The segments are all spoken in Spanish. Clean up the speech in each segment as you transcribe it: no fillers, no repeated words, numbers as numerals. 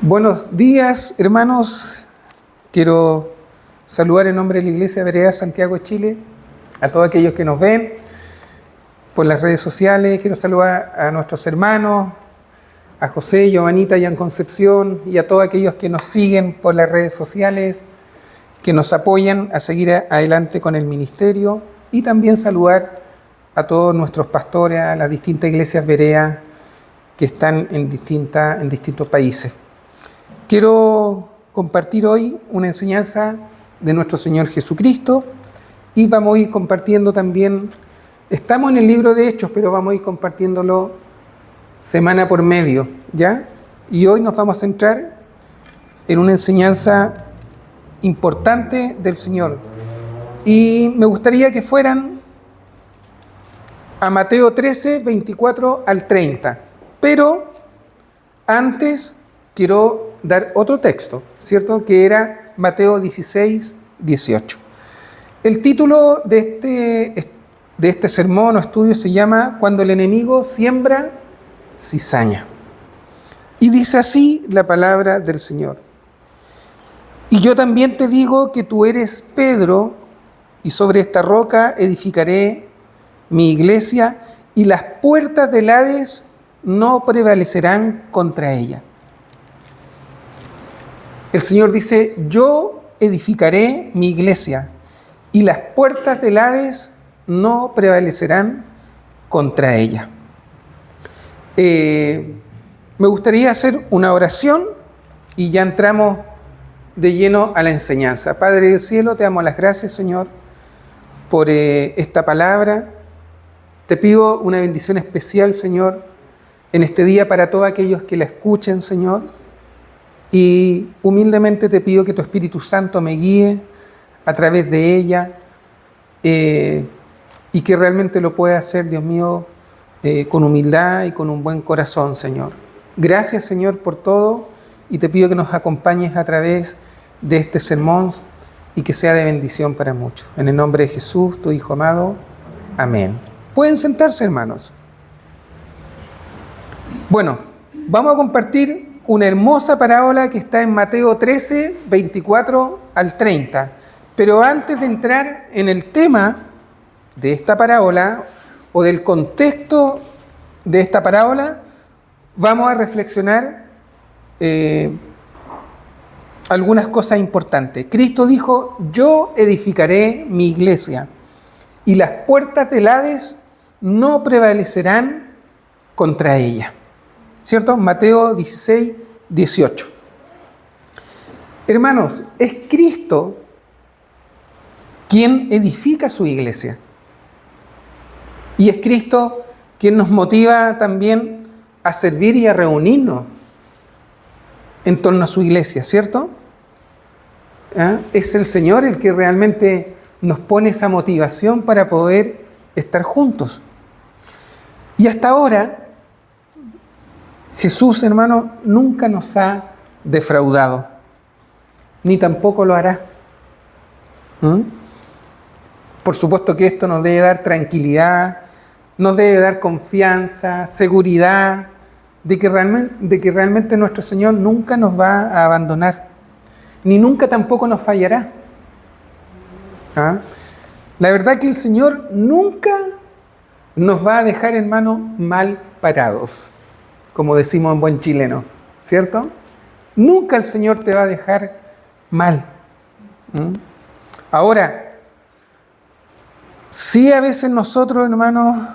Buenos días, hermanos. Quiero saludar en nombre de la Iglesia Berea Santiago de Chile a todos aquellos que nos ven por las redes sociales. Quiero saludar a nuestros hermanos, a José, Giovanita y a Concepción, y a todos aquellos que nos siguen por las redes sociales, que nos apoyan a seguir adelante con el ministerio, y también saludar a todos nuestros pastores, a las distintas iglesias Berea que están en distintos países. Quiero compartir hoy una enseñanza de nuestro Señor Jesucristo, y vamos a ir compartiendo también, estamos en el libro de Hechos, pero vamos a ir compartiéndolo semana por medio, ¿ya? Y hoy nos vamos a centrar en una enseñanza importante del Señor. Y me gustaría que fueran a Mateo 13, 24 al 30. Pero antes quiero dar otro texto, ¿cierto? Que era Mateo 16, 18. El título de este sermón o estudio se llama Cuando el enemigo siembra cizaña. Y dice así la palabra del Señor. Y yo también te digo que tú eres Pedro, y sobre esta roca edificaré mi iglesia, y las puertas del Hades no prevalecerán contra ella. El Señor dice, yo edificaré mi iglesia, y las puertas del Hades no prevalecerán contra ella. Me gustaría hacer una oración y ya entramos de lleno a la enseñanza. Padre del cielo, te damos las gracias, Señor, por esta palabra. Te pido una bendición especial, Señor, en este día para todos aquellos que la escuchen, Señor. Y humildemente te pido que tu Espíritu Santo me guíe a través de ella, y que realmente lo pueda hacer, Dios mío, con humildad y con un buen corazón, Señor. Gracias, Señor, por todo, y te pido que nos acompañes a través de este sermón y que sea de bendición para muchos. En el nombre de Jesús, tu Hijo amado. Amén. Pueden sentarse, hermanos. Bueno, vamos a compartir una hermosa parábola que está en Mateo 13, 24 al 30. Pero antes de entrar en el tema de esta parábola o del contexto de esta parábola, vamos a reflexionar algunas cosas importantes. Cristo dijo, yo edificaré mi iglesia, y las puertas del Hades no prevalecerán contra ella. ¿Cierto? Mateo 16, 18. Hermanos, es Cristo quien edifica su iglesia. Y es Cristo quien nos motiva también a servir y a reunirnos en torno a su iglesia, ¿cierto? Es el Señor el que realmente nos pone esa motivación para poder estar juntos. Y hasta ahora, Jesús, hermano, nunca nos ha defraudado, ni tampoco lo hará. Por supuesto que esto nos debe dar tranquilidad, nos debe dar confianza, seguridad, de que realmente nuestro Señor nunca nos va a abandonar, ni nunca tampoco nos fallará. La verdad que el Señor nunca nos va a dejar, hermano, mal parados, como decimos en buen chileno, ¿cierto? Nunca el Señor te va a dejar mal. Ahora, sí, a veces nosotros, hermanos,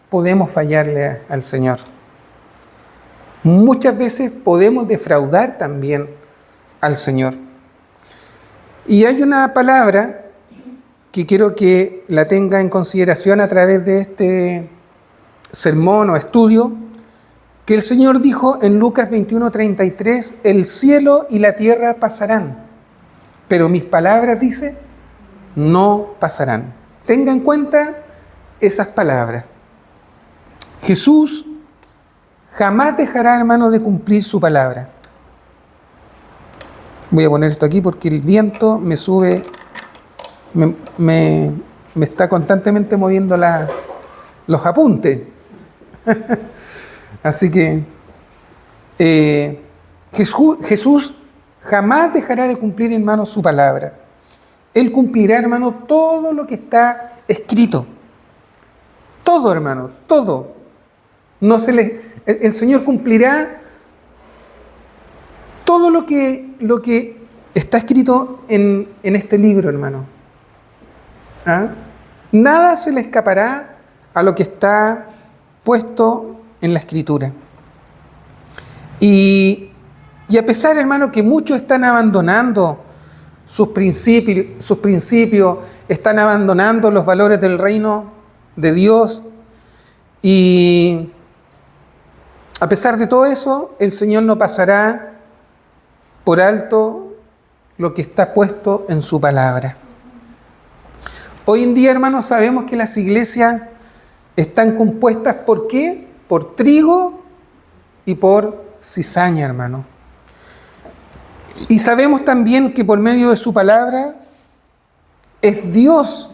podemos fallarle al Señor. Muchas veces podemos defraudar también al Señor. Y hay una palabra que quiero que la tenga en consideración a través de este sermón o estudio, que el Señor dijo en Lucas 21:33, el cielo y la tierra pasarán, pero mis palabras, dice, no pasarán. Tenga en cuenta esas palabras. Jesús jamás dejará, hermano, de cumplir su palabra. Voy a poner esto aquí porque el viento me sube, me está constantemente moviendo los apuntes. Así que Jesús jamás dejará de cumplir, hermano, su palabra. Él cumplirá, hermano, todo lo que está escrito. Todo, hermano, todo. El Señor cumplirá todo lo que está escrito en este libro, hermano. ¿Ah? Nada se le escapará a lo que está puesto en la Escritura. Y a pesar, hermano, que muchos están abandonando sus principios, están abandonando los valores del reino de Dios, y a pesar de todo eso, el Señor no pasará por alto lo que está puesto en su palabra. Hoy en día, hermanos, sabemos que las iglesias están compuestas ¿por qué? Por trigo y por cizaña, hermano. Y sabemos también que por medio de su palabra es Dios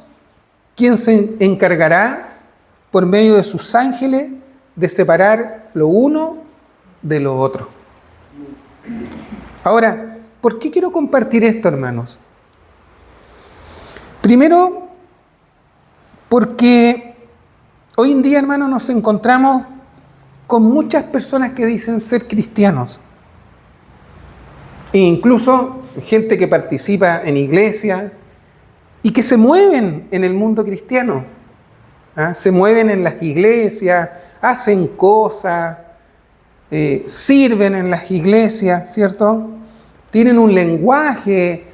quien se encargará por medio de sus ángeles de separar lo uno de lo otro. Ahora, ¿por qué quiero compartir esto, hermanos? Primero, porque hoy en día, hermanos, nos encontramos con muchas personas que dicen ser cristianos. E incluso gente que participa en iglesias y que se mueven en el mundo cristiano. ¿Ah? Se mueven en las iglesias, hacen cosas, sirven en las iglesias, ¿cierto? Tienen un lenguaje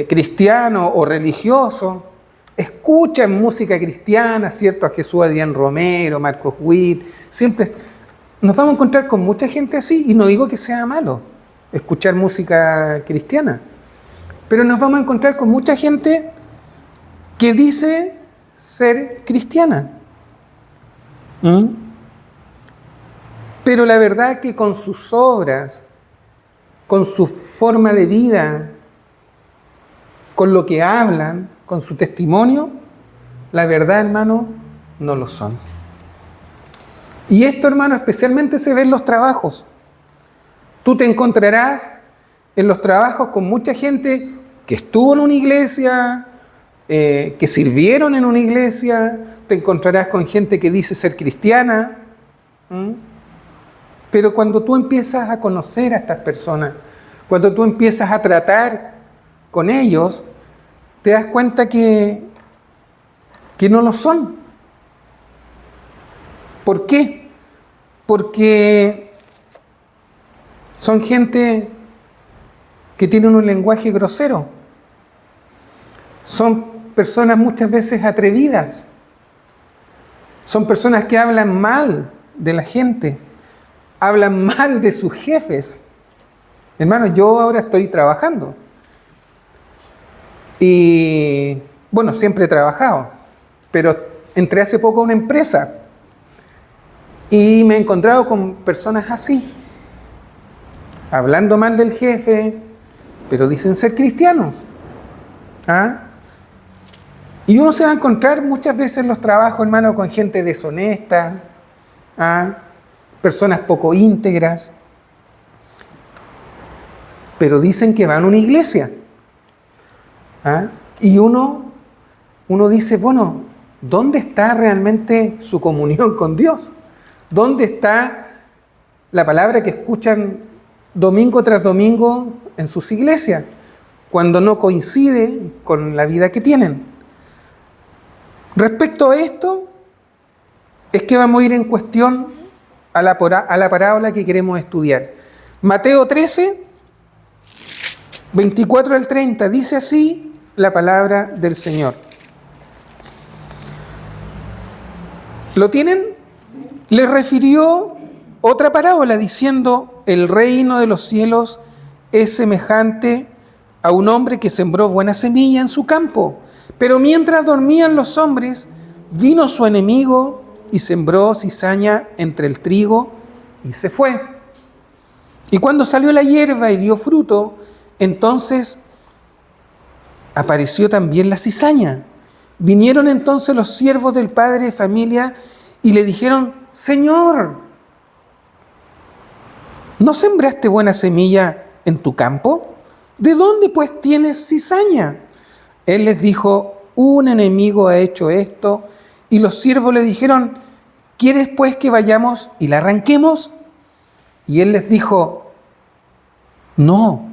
cristiano o religioso, escuchan música cristiana, ¿cierto? A Jesús Adrián Romero, Marcos Witt, siempre nos vamos a encontrar con mucha gente así, y no digo que sea malo escuchar música cristiana, pero nos vamos a encontrar con mucha gente que dice ser cristiana. Pero la verdad es que con sus obras, con su forma de vida, con lo que hablan, con su testimonio, la verdad, hermano, no lo son. Y esto, hermano, especialmente se ve en los trabajos. Tú te encontrarás en los trabajos con mucha gente que estuvo en una iglesia, que sirvieron en una iglesia, te encontrarás con gente que dice ser cristiana, pero cuando tú empiezas a conocer a estas personas, cuando tú empiezas a tratar con ellos, te das cuenta que no lo son. ¿Por qué? Porque son gente que tienen un lenguaje grosero. Son personas muchas veces atrevidas. Son personas que hablan mal de la gente. Hablan mal de sus jefes. Hermano, yo ahora estoy trabajando. Y, bueno, siempre he trabajado. Pero entré hace poco a una empresa. Y me he encontrado con personas así. Hablando mal del jefe, pero dicen ser cristianos. ¿Ah? Y uno se va a encontrar muchas veces en los trabajos, hermano, con gente deshonesta, personas poco íntegras, pero dicen que van a una iglesia. Y uno dice, bueno, ¿dónde está realmente su comunión con Dios? ¿Dónde está la palabra que escuchan domingo tras domingo en sus iglesias, cuando no coincide con la vida que tienen? Respecto a esto, es que vamos a ir en cuestión a la parábola que queremos estudiar. Mateo 13, 24 al 30, dice así la palabra del Señor. ¿Lo tienen? Les refirió otra parábola diciendo: el reino de los cielos es semejante a un hombre que sembró buena semilla en su campo. Pero mientras dormían los hombres, vino su enemigo y sembró cizaña entre el trigo y se fue. Y cuando salió la hierba y dio fruto, entonces apareció también la cizaña. Vinieron entonces los siervos del padre de familia y le dijeron: Señor, ¿No sembraste buena semilla en tu campo? ¿De dónde pues tienes cizaña? Él les dijo, un enemigo ha hecho esto. Y los siervos le dijeron, ¿quieres pues que vayamos y la arranquemos? Y él les dijo, no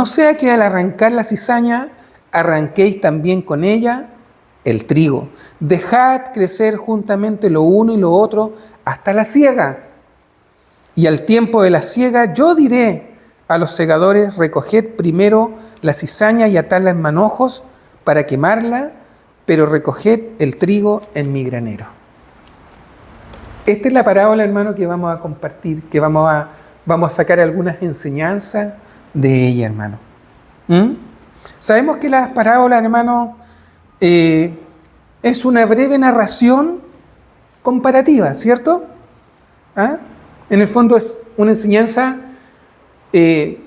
sea que al arrancar la cizaña, arranquéis también con ella el trigo. Dejad crecer juntamente lo uno y lo otro hasta la siega. Y al tiempo de la siega yo diré a los segadores, recoged primero la cizaña y atadla en manojos para quemarla, pero recoged el trigo en mi granero. Esta es la parábola, hermano, que vamos a compartir, que vamos a sacar algunas enseñanzas de ella, hermano. Sabemos que las parábolas, hermano, es una breve narración comparativa, ¿cierto? En el fondo es una enseñanza que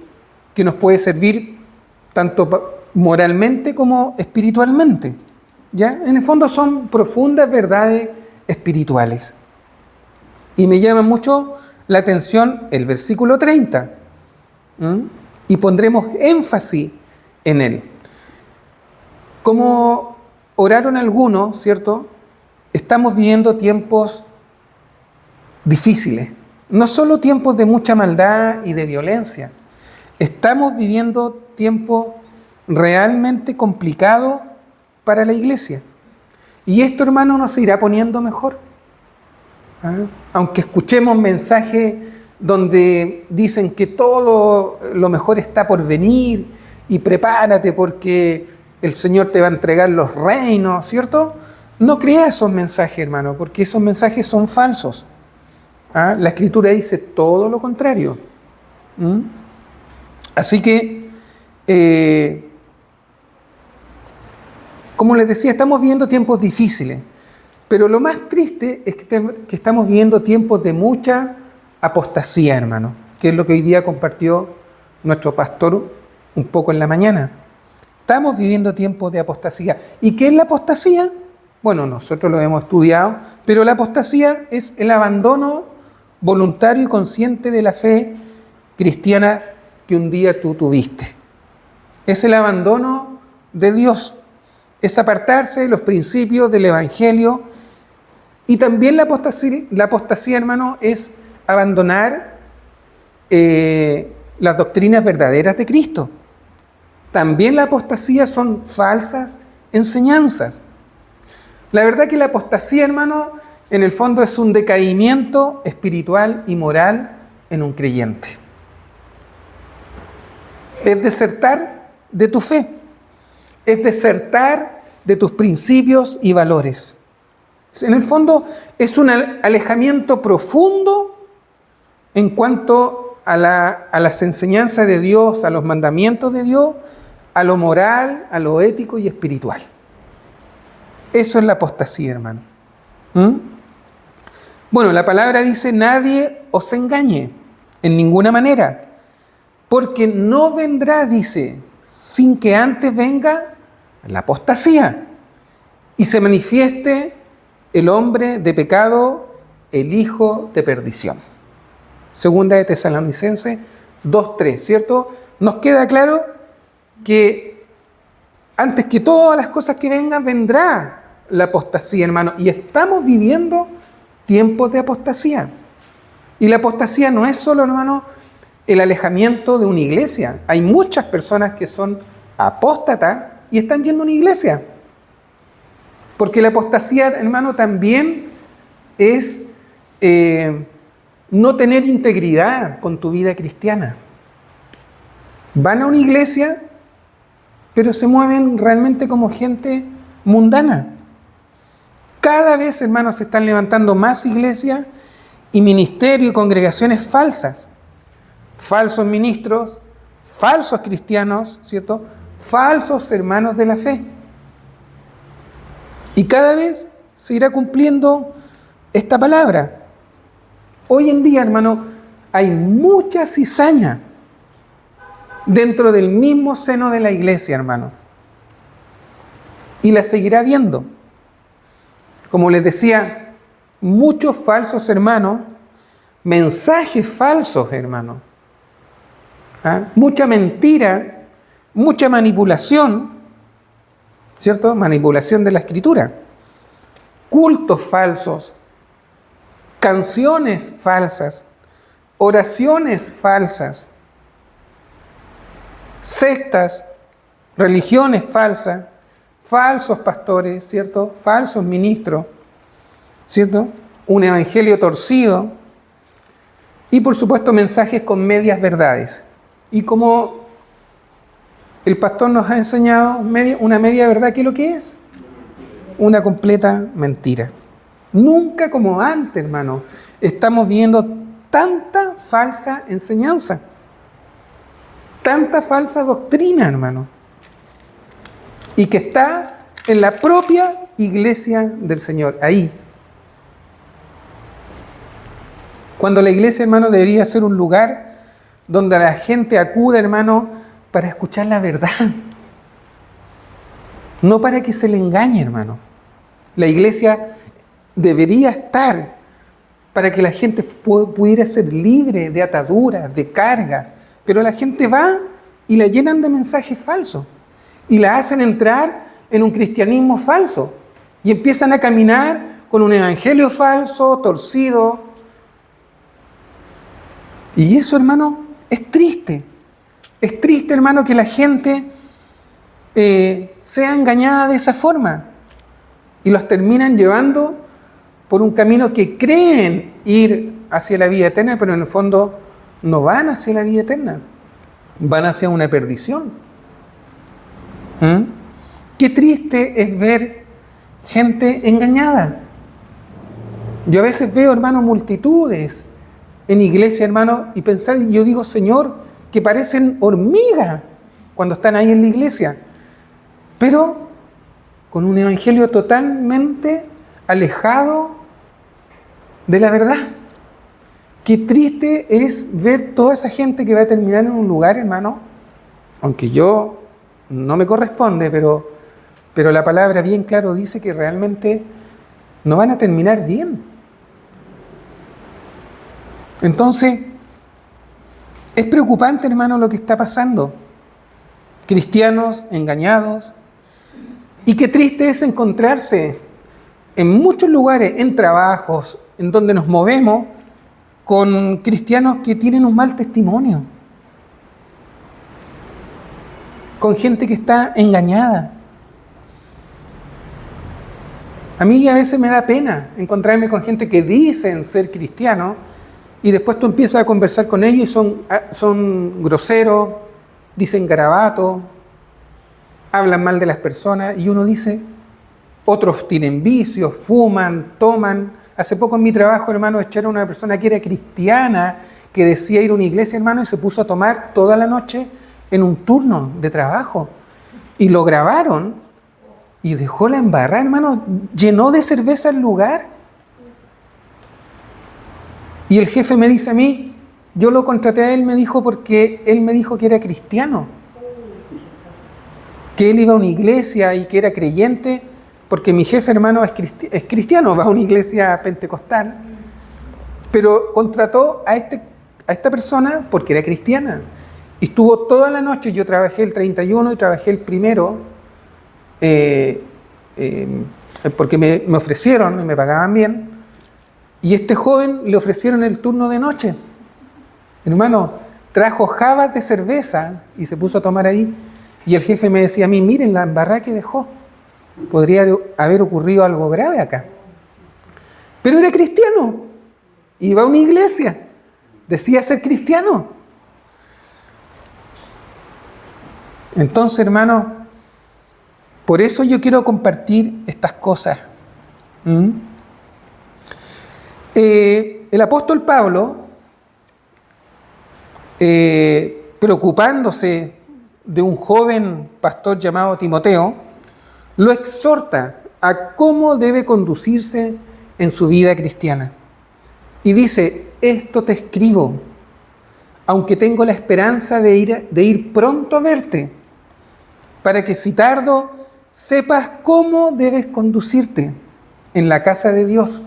nos puede servir tanto moralmente como espiritualmente. ¿Ya? En el fondo son profundas verdades espirituales. Y me llama mucho la atención el versículo 30. Y pondremos énfasis en él. Como oraron algunos, ¿cierto? Estamos viviendo tiempos difíciles. No solo tiempos de mucha maldad y de violencia. Estamos viviendo tiempos realmente complicados para la iglesia. Y esto, hermano, no se irá poniendo mejor. Aunque escuchemos mensajes donde dicen que todo lo mejor está por venir y prepárate porque el Señor te va a entregar los reinos, ¿cierto? No crea esos mensajes, hermano, porque esos mensajes son falsos. La Escritura dice todo lo contrario. Así que, como les decía, estamos viviendo tiempos difíciles, pero lo más triste es que estamos viviendo tiempos de mucha apostasía, hermano, que es lo que hoy día compartió nuestro pastor un poco en la mañana. Estamos viviendo tiempos de apostasía. ¿Y qué es la apostasía? Bueno, nosotros lo hemos estudiado, pero la apostasía es el abandono voluntario y consciente de la fe cristiana que un día tú tuviste. Es el abandono de Dios. Es apartarse de los principios del Evangelio. Y también la apostasía, hermano, es abandonar las doctrinas verdaderas de Cristo. También la apostasía son falsas enseñanzas. La verdad que la apostasía, hermano, en el fondo es un decaimiento espiritual y moral en un creyente. Es desertar de tu fe. Es desertar de tus principios y valores. En el fondo es un alejamiento profundo en cuanto a las enseñanzas de Dios, a los mandamientos de Dios, a lo moral, a lo ético y espiritual. Eso es la apostasía, hermano. Bueno, la palabra dice, nadie os engañe en ninguna manera, porque no vendrá, dice, sin que antes venga la apostasía y se manifieste el hombre de pecado, el hijo de perdición. Segunda de Tesalonicenses 2:3, ¿cierto? Nos queda claro que antes que todas las cosas que vengan, vendrá la apostasía, hermano. Y estamos viviendo tiempos de apostasía. Y la apostasía no es solo, hermano, el alejamiento de una iglesia. Hay muchas personas que son apóstatas y están yendo a una iglesia. Porque la apostasía, hermano, también es no tener integridad con tu vida cristiana. Van a una iglesia, pero se mueven realmente como gente mundana. Cada vez, hermanos, se están levantando más iglesias y ministerios y congregaciones falsas. Falsos ministros, falsos cristianos, ¿cierto? Falsos hermanos de la fe. Y cada vez se irá cumpliendo esta palabra. Hoy en día, hermano, hay mucha cizaña dentro del mismo seno de la iglesia, hermano. Y la seguirá viendo. Como les decía, muchos falsos hermanos, mensajes falsos, hermano, ¿ah? Mucha mentira, mucha manipulación, ¿cierto? Manipulación de la Escritura. Cultos falsos, canciones falsas, oraciones falsas, sectas, religiones falsas, falsos pastores, ¿cierto? Falsos ministros, ¿cierto? Un evangelio torcido y por supuesto mensajes con medias verdades. Y como el pastor nos ha enseñado, una media verdad, ¿qué es lo que es? Una completa mentira. Nunca como antes, hermano, estamos viendo tanta falsa enseñanza, tanta falsa doctrina, hermano, y que está en la propia iglesia del Señor, ahí. Cuando la iglesia, hermano, debería ser un lugar donde la gente acuda, hermano, para escuchar la verdad, no para que se le engañe, hermano. La iglesia debería estar para que la gente pudiera ser libre de ataduras, de cargas, pero la gente va y la llenan de mensajes falsos y la hacen entrar en un cristianismo falso y empiezan a caminar con un evangelio falso, torcido. Y eso, hermano, es triste. Es triste, hermano, que la gente sea engañada de esa forma y los terminan llevando por un camino que creen ir hacia la vida eterna, pero en el fondo no van hacia la vida eterna, van hacia una perdición. Qué triste es ver gente engañada. Yo a veces veo, hermano, multitudes en iglesia, hermano, y pensar, y yo digo, Señor, que parecen hormigas cuando están ahí en la iglesia, pero con un evangelio totalmente alejado de la verdad. Qué triste es ver toda esa gente que va a terminar en un lugar, hermano, aunque yo no me corresponde, pero la palabra bien claro dice que realmente no van a terminar bien. Entonces, es preocupante, hermano, lo que está pasando. Cristianos engañados. Y qué triste es encontrarse en muchos lugares, en trabajos, en donde nos movemos, con cristianos que tienen un mal testimonio. Con gente que está engañada. A mí a veces me da pena encontrarme con gente que dicen ser cristianos y después tú empiezas a conversar con ellos y son groseros, dicen garabatos, hablan mal de las personas y uno dice, otros tienen vicios, fuman, toman. Hace poco en mi trabajo, hermano, echaron a una persona que era cristiana, que decía ir a una iglesia, hermano, y se puso a tomar toda la noche en un turno de trabajo. Y lo grabaron y dejó la embarrada, hermano, llenó de cerveza el lugar. Y el jefe me dice a mí, yo lo contraté a él, me dijo, porque él me dijo que era cristiano, que él iba a una iglesia y que era creyente, porque mi jefe, hermano, es cristiano, va a una iglesia pentecostal, pero contrató a esta persona porque era cristiana. Y estuvo toda la noche, yo trabajé el 31 y trabajé el 1, porque me ofrecieron y me pagaban bien, y a este joven le ofrecieron el turno de noche. Hermano, trajo jabas de cerveza y se puso a tomar ahí, y el jefe me decía a mí, miren la embarrada que dejó, podría haber ocurrido algo grave acá. Pero era cristiano, iba a una iglesia, decía ser cristiano. Entonces, hermano, por eso yo quiero compartir estas cosas. El apóstol Pablo, preocupándose de un joven pastor llamado Timoteo, lo exhorta a cómo debe conducirse en su vida cristiana. Y dice, esto te escribo, aunque tengo la esperanza de ir pronto a verte, para que si tardo, sepas cómo debes conducirte en la casa de Dios,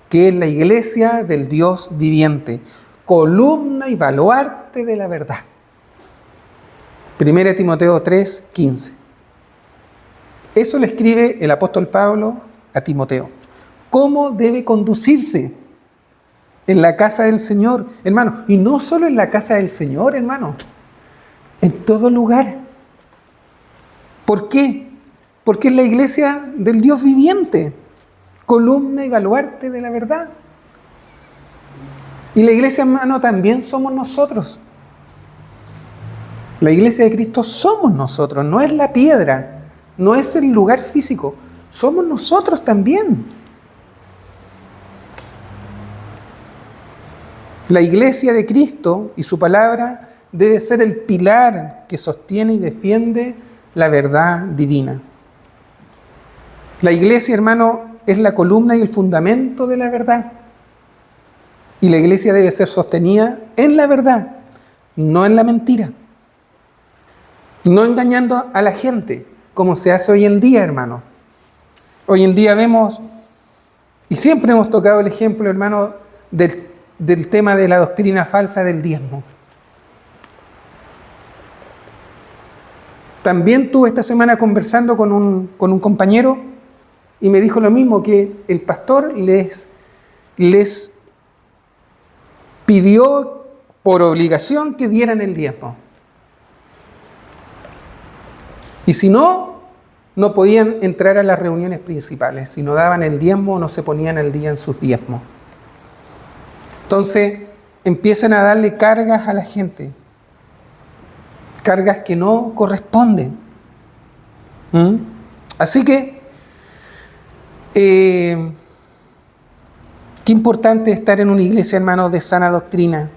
que es la iglesia del Dios viviente, columna y baluarte de la verdad. 1 Timoteo 3, 15. Eso le escribe el apóstol Pablo a Timoteo. ¿Cómo debe conducirse en la casa del Señor, hermano? Y no solo en la casa del Señor, hermano, en todo lugar. ¿Por qué? Porque es la iglesia del Dios viviente, columna y baluarte de la verdad. Y la iglesia, hermano, también somos nosotros. La iglesia de Cristo somos nosotros, no es la piedra, no es el lugar físico, somos nosotros también. La iglesia de Cristo y su palabra debe ser el pilar que sostiene y defiende la verdad divina. La iglesia, hermano, es la columna y el fundamento de la verdad. Y la iglesia debe ser sostenida en la verdad, no en la mentira. No engañando a la gente, como se hace hoy en día, hermano. Hoy en día vemos, y siempre hemos tocado el ejemplo, hermano, del tema de la doctrina falsa del diezmo. También estuve esta semana conversando con un compañero y me dijo lo mismo, que el pastor les pidió por obligación que dieran el diezmo. Y si no, no podían entrar a las reuniones principales. Si no daban el diezmo, no se ponían al día en sus diezmos. Entonces, empiezan a darle cargas a la gente. Cargas que no corresponden. Así que, qué importante estar en una iglesia, hermano, de sana doctrina,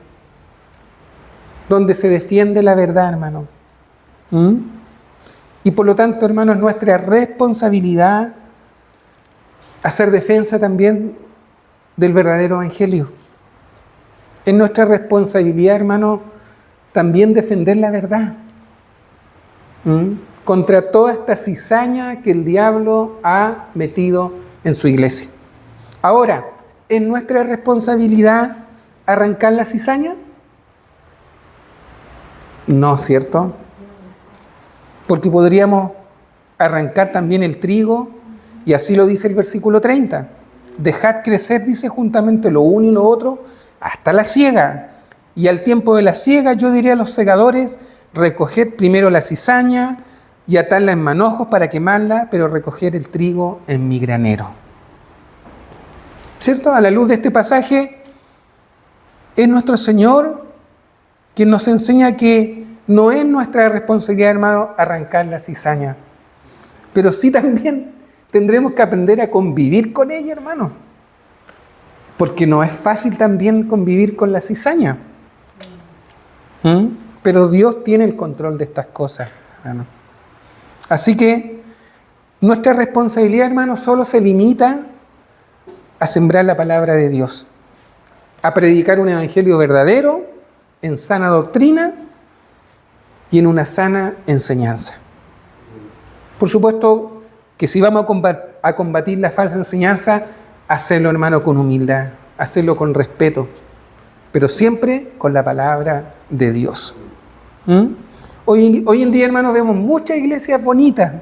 donde se defiende la verdad, hermano. Y por lo tanto, hermano, es nuestra responsabilidad hacer defensa también del verdadero evangelio. Es nuestra responsabilidad, hermano, también defender la verdad. Contra toda esta cizaña que el diablo ha metido en su iglesia. Ahora, ¿es nuestra responsabilidad arrancar la cizaña? No, ¿cierto? Porque podríamos arrancar también el trigo, y así lo dice el versículo 30. Dejad crecer, dice, juntamente lo uno y lo otro, hasta la siega. Y al tiempo de la siega, yo diré a los segadores, recoged primero la cizaña y atadla en manojos para quemarla, pero recoger el trigo en mi granero. ¿Cierto? A la luz de este pasaje, es nuestro Señor quien nos enseña que no es nuestra responsabilidad, hermano, arrancar la cizaña. Pero sí también tendremos que aprender a convivir con ella, hermano. Porque no es fácil también convivir con la cizaña. Pero Dios tiene el control de estas cosas, hermano. Así que nuestra responsabilidad, hermano, solo se limita a sembrar la palabra de Dios, a predicar un evangelio verdadero, en sana doctrina y en una sana enseñanza. Por supuesto que si vamos a combatir la falsa enseñanza, hacerlo, hermano, con humildad, hacerlo con respeto, pero siempre con la palabra de Dios. Hoy en día, hermano, vemos muchas iglesias bonitas,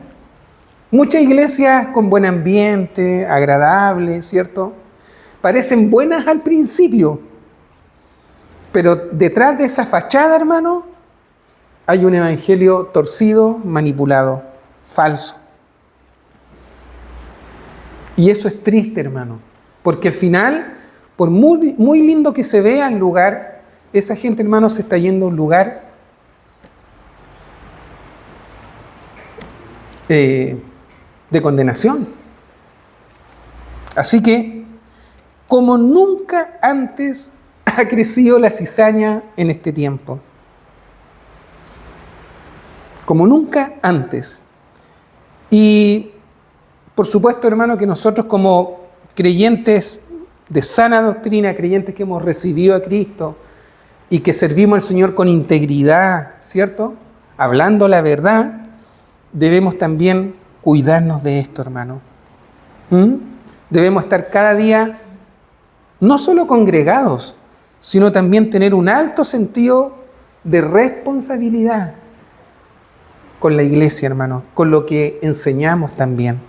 muchas iglesias con buen ambiente, agradables, ¿cierto? Parecen buenas al principio, pero detrás de esa fachada, hermano, hay un evangelio torcido, manipulado, falso. Y eso es triste, hermano, porque al final, por muy lindo que se vea el lugar, esa gente, hermano, se está yendo a un lugar de condenación. Así que, como nunca antes ha crecido la cizaña en este tiempo. Como nunca antes. Y por supuesto, hermano, que nosotros como creyentes de sana doctrina, creyentes que hemos recibido a Cristo y que servimos al Señor con integridad, ¿cierto? Hablando la verdad, debemos también cuidarnos de esto, hermano. Debemos estar cada día no solo congregados, sino también tener un alto sentido de responsabilidad. con la iglesia, hermano, con lo que enseñamos también.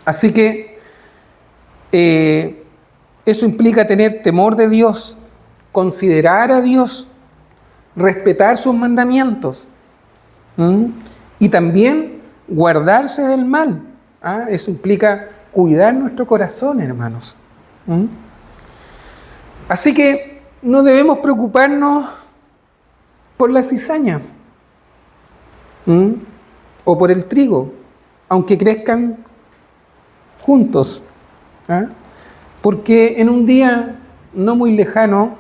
Así que eso implica tener temor de Dios, considerar a Dios, respetar sus mandamientos y también guardarse del mal. Eso implica cuidar nuestro corazón, hermanos. Así que no debemos preocuparnos por la cizaña o por el trigo, aunque crezcan juntos. Porque en un día no muy lejano,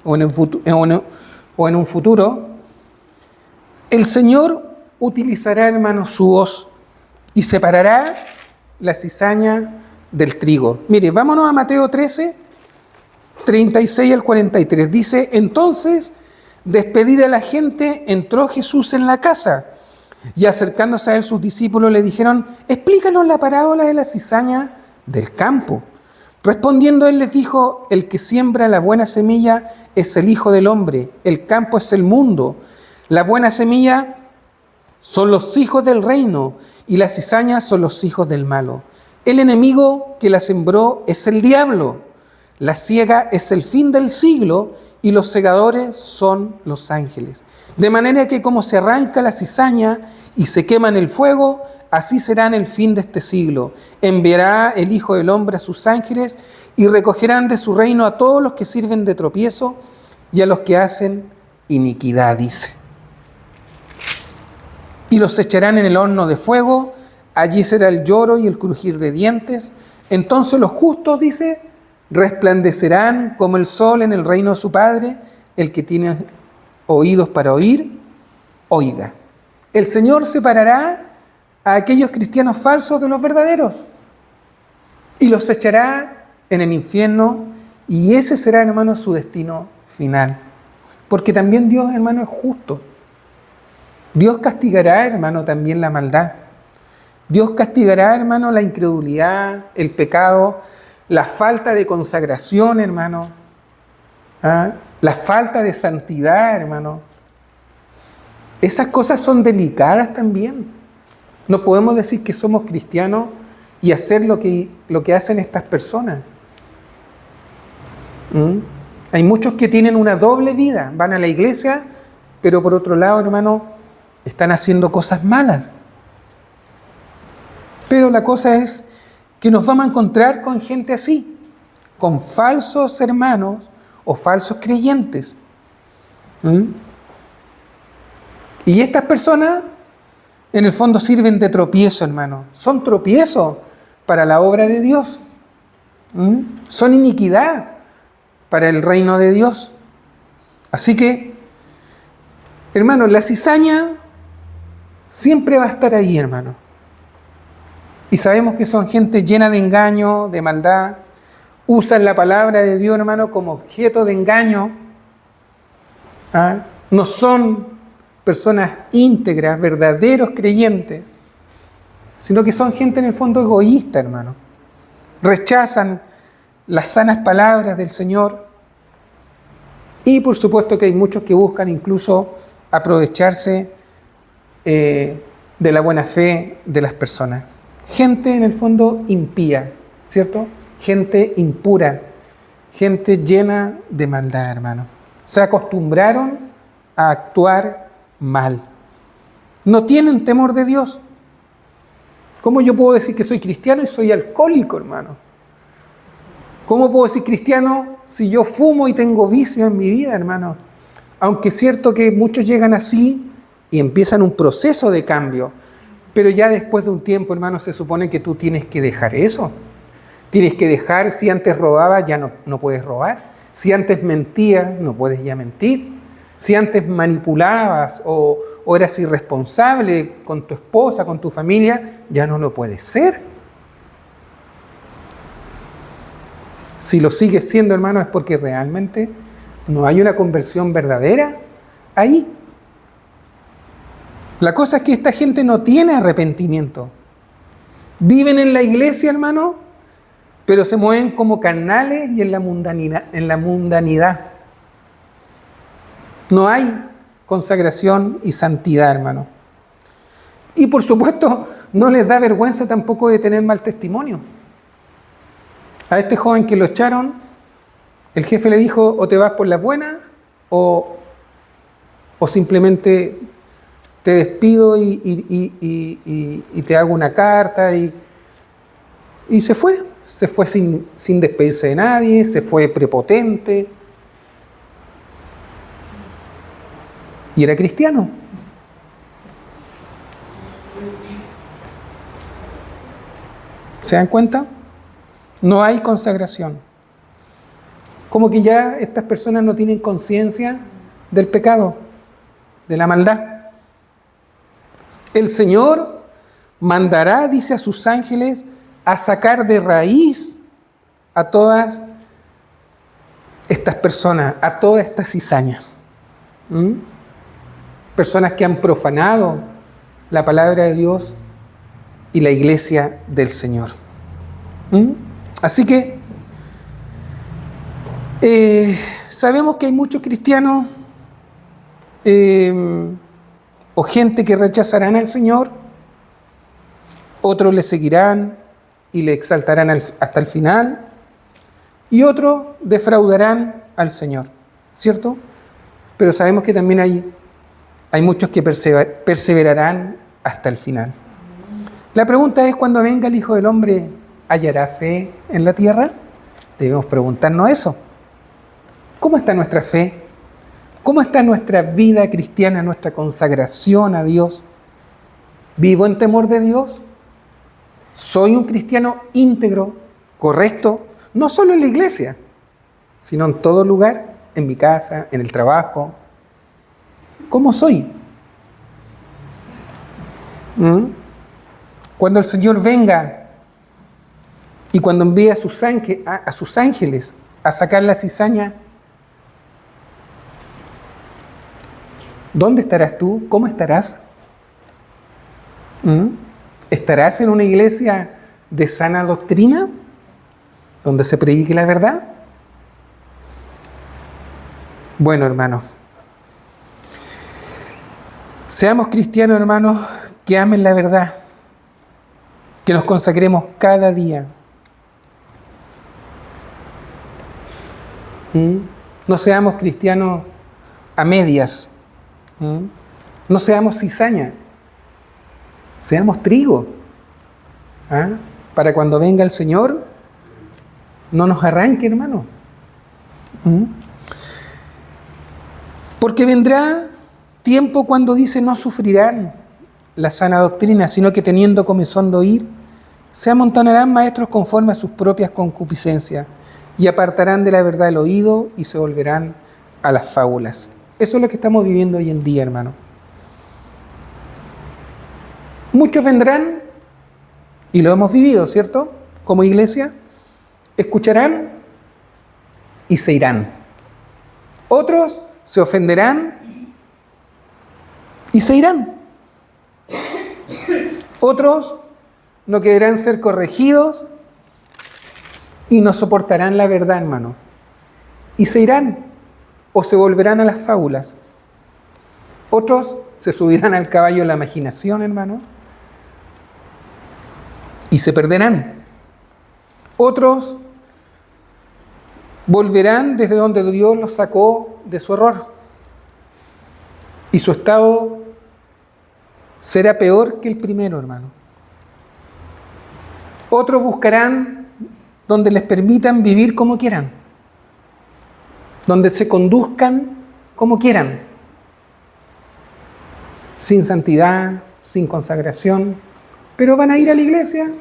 o en un futuro, el Señor utilizará, hermanos, su hoz y separará la cizaña del trigo. Mire, vámonos a Mateo 13, 36 al 43. Dice: entonces, despedida la gente, entró Jesús en la casa, y acercándose a él sus discípulos le dijeron: explícanos la parábola de la cizaña del campo. Respondiendo él les dijo: el que siembra la buena semilla es el Hijo del Hombre, el campo es el mundo. La buena semilla son los hijos del reino, y las cizañas son los hijos del malo. El enemigo que la sembró es el diablo. La siega es el fin del siglo, y los segadores son los ángeles. De manera que como se arranca la cizaña y se quema en el fuego, así será en el fin de este siglo. Enviará el Hijo del Hombre a sus ángeles y recogerán de su reino a todos los que sirven de tropiezo y a los que hacen iniquidad, dice. Y los echarán en el horno de fuego, allí será el lloro y el crujir de dientes. Entonces los justos, dice, resplandecerán como el sol en el reino de su Padre. El que tiene oídos para oír, oiga. El Señor separará a aquellos cristianos falsos de los verdaderos y los echará en el infierno, y ese será, hermano, su destino final. Porque también Dios, hermano, es justo. Dios castigará, hermano, también la maldad. Dios castigará, hermano, la incredulidad, el pecado, la falta de consagración, hermano, la falta de santidad, hermano. Esas cosas son delicadas también. No podemos decir que somos cristianos y hacer lo que hacen estas personas. Hay muchos que tienen una doble vida. Van a la iglesia, pero por otro lado, hermano, están haciendo cosas malas. Pero la cosa es que nos vamos a encontrar con gente así, con falsos hermanos o falsos creyentes. Y estas personas, en el fondo, sirven de tropiezo, hermano. Son tropiezos para la obra de Dios. Son iniquidad para el reino de Dios. Así que, hermano, la cizaña siempre va a estar ahí, hermano. Y sabemos que son gente llena de engaño, de maldad. Usan la palabra de Dios, hermano, como objeto de engaño. No son personas íntegras, verdaderos creyentes, sino que son gente en el fondo egoísta, hermano. Rechazan las sanas palabras del Señor. Y por supuesto que hay muchos que buscan incluso aprovecharse de la buena fe de las personas. Gente en el fondo impía, ¿cierto? Gente impura, gente llena de maldad, hermano. Se acostumbraron a actuar mal. No tienen temor de Dios. ¿Cómo yo puedo decir que soy cristiano y soy alcohólico, hermano? ¿Cómo puedo decir cristiano si yo fumo y tengo vicio en mi vida, hermano? Aunque es cierto que muchos llegan así y empiezan un proceso de cambio, pero ya después de un tiempo, hermano, se supone que tú tienes que dejar eso. Tienes que dejar, si antes robabas, ya no puedes robar. Si antes mentías, no puedes ya mentir. Si antes manipulabas o eras irresponsable con tu esposa, con tu familia, ya no lo puedes ser. Si lo sigues siendo, hermano, es porque realmente no hay una conversión verdadera ahí. La cosa es que esta gente no tiene arrepentimiento. Viven en la iglesia, hermano, pero se mueven como carnales y en la mundanidad. No hay consagración y santidad, hermano. Y por supuesto, no les da vergüenza tampoco de tener mal testimonio. A este joven que lo echaron, el jefe le dijo, o te vas por las buenas, o simplemente te despido y te hago una carta. Y se fue sin despedirse de nadie, se fue prepotente. Y era cristiano. ¿Se dan cuenta? No hay consagración. Como que ya estas personas no tienen conciencia del pecado, de la maldad. El Señor mandará, dice, a sus ángeles a sacar de raíz a todas estas personas, a toda esta cizaña. Personas que han profanado la palabra de Dios y la iglesia del Señor. Así que sabemos que hay muchos cristianos o gente que rechazarán al Señor, otros le seguirán y le exaltarán hasta el final, y otros defraudarán al Señor, ¿cierto? Pero sabemos que también hay muchos que perseverarán hasta el final. La pregunta es, cuando venga el Hijo del Hombre, ¿hallará fe en la tierra? Debemos preguntarnos eso. ¿Cómo está nuestra fe? ¿Cómo está nuestra vida cristiana, nuestra consagración a Dios? ¿Vivo en temor de Dios? ¿Soy un cristiano íntegro, correcto? No solo en la iglesia, sino en todo lugar, en mi casa, en el trabajo. ¿Cómo soy? Cuando el Señor venga y cuando envíe a sus ángeles a sacar la cizaña, ¿dónde estarás tú? ¿Cómo estarás? ¿Estarás en una iglesia de sana doctrina, donde se predique la verdad? Bueno, hermanos, seamos cristianos, hermanos, que amen la verdad, que nos consagremos cada día. No seamos cristianos a medias. No seamos cizaña. Seamos trigo. Para cuando venga el Señor, no nos arranque, hermano. Porque vendrá tiempo cuando dice no sufrirán la sana doctrina, sino que teniendo comezón de oír, se amontonarán maestros conforme a sus propias concupiscencias y apartarán de la verdad el oído y se volverán a las fábulas. Eso es lo que estamos viviendo hoy en día, hermano. Muchos vendrán, y lo hemos vivido, ¿cierto? Como iglesia, escucharán y se irán. Otros se ofenderán y se irán. Otros no querrán ser corregidos y no soportarán la verdad, hermano. Y se irán o se volverán a las fábulas. Otros se subirán al caballo de la imaginación, hermano, y se perderán. Otros volverán desde donde Dios los sacó de su error. Y su estado será peor que el primero, hermano. Otros buscarán donde les permitan vivir como quieran, donde se conduzcan como quieran, sin santidad, sin consagración, pero van a ir a la iglesia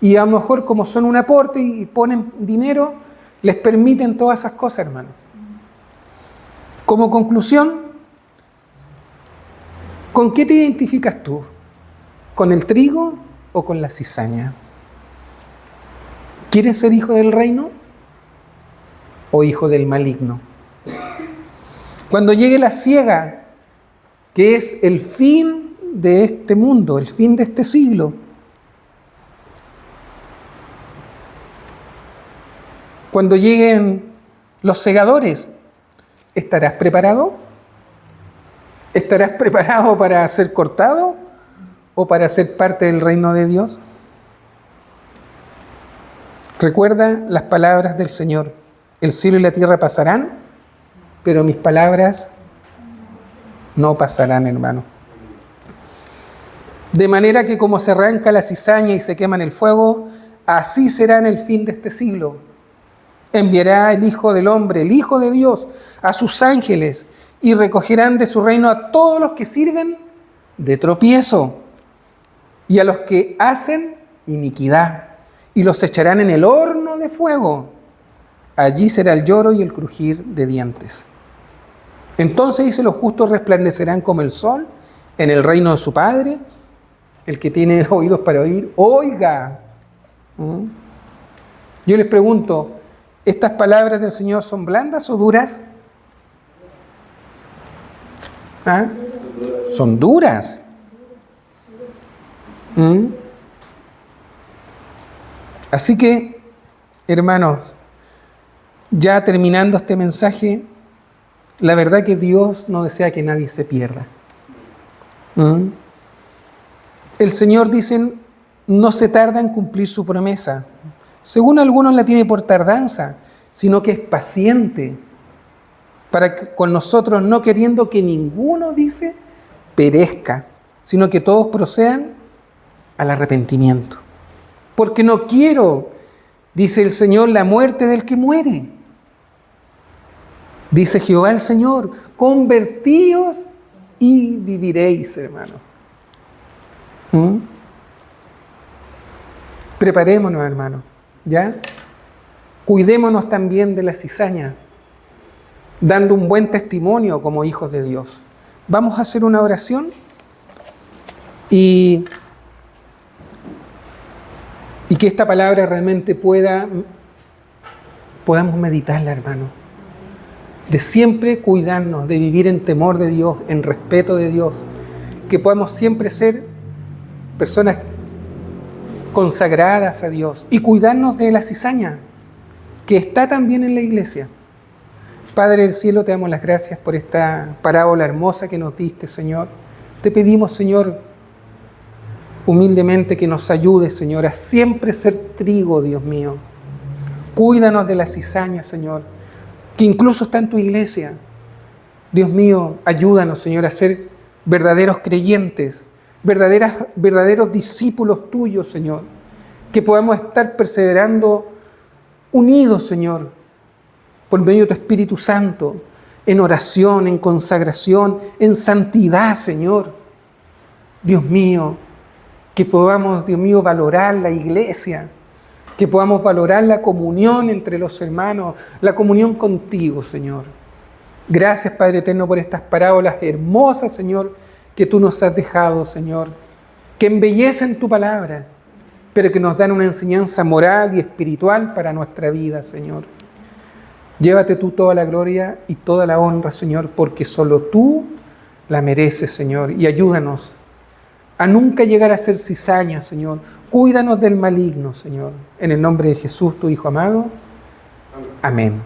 y a lo mejor, como son un aporte y ponen dinero, les permiten todas esas cosas, hermano. Como conclusión, ¿con qué te identificas tú? ¿Con el trigo o con la cizaña? ¿Quieres ser hijo del reino o hijo del maligno? Cuando llegue la siega, que es el fin de este mundo, el fin de este siglo, cuando lleguen los segadores, ¿estarás preparado? ¿Estarás preparado para ser cortado o para ser parte del reino de Dios? Recuerda las palabras del Señor. El cielo y la tierra pasarán, pero mis palabras no pasarán, hermano. De manera que como se arranca la cizaña y se quema en el fuego, así será en el fin de este siglo. Enviará el Hijo del Hombre, el Hijo de Dios, a sus ángeles y recogerán de su reino a todos los que sirven de tropiezo y a los que hacen iniquidad y los echarán en el horno de fuego. Allí será el lloro y el crujir de dientes. Entonces dice, los justos resplandecerán como el sol en el reino de su Padre. El que tiene oídos para oír, oiga. Yo les pregunto, ¿estas palabras del Señor son blandas o duras? ¿Ah? Son duras. Así que, hermanos, ya terminando este mensaje, la verdad que Dios no desea que nadie se pierda. El Señor, dicen, no se tarda en cumplir su promesa. Según algunos la tiene por tardanza, sino que es paciente con nosotros, no queriendo que ninguno, dice, perezca, sino que todos procedan al arrepentimiento. Porque no quiero, dice el Señor, la muerte del que muere. Dice Jehová el Señor, convertíos y viviréis, hermano. Preparémonos, hermano, ¿ya? Cuidémonos también de la cizaña, dando un buen testimonio como hijos de Dios. Vamos a hacer una oración y que esta palabra realmente podamos meditarla, hermano. De siempre cuidarnos, de vivir en temor de Dios, en respeto de Dios, que podamos siempre ser personas consagradas a Dios y cuidarnos de la cizaña que está también en la iglesia. Padre del cielo, te damos las gracias por esta parábola hermosa que nos diste, Señor. Te pedimos, Señor, humildemente que nos ayudes, Señor, a siempre ser trigo, Dios mío. Cuídanos de la cizaña, Señor, que incluso está en tu iglesia. Dios mío, ayúdanos, Señor, a ser verdaderos creyentes, verdaderos discípulos tuyos, Señor, que podamos estar perseverando unidos, Señor, por medio de tu Espíritu Santo, en oración, en consagración, en santidad, Señor. Dios mío, que podamos, Dios mío, valorar la iglesia, que podamos valorar la comunión entre los hermanos, la comunión contigo, Señor. Gracias, Padre eterno, por estas parábolas hermosas, Señor, que tú nos has dejado, Señor, que embellecen tu palabra, pero que nos dan una enseñanza moral y espiritual para nuestra vida, Señor. Llévate tú toda la gloria y toda la honra, Señor, porque solo tú la mereces, Señor, y ayúdanos a nunca llegar a ser cizaña, Señor. Cuídanos del maligno, Señor. En el nombre de Jesús, tu Hijo amado. Amén.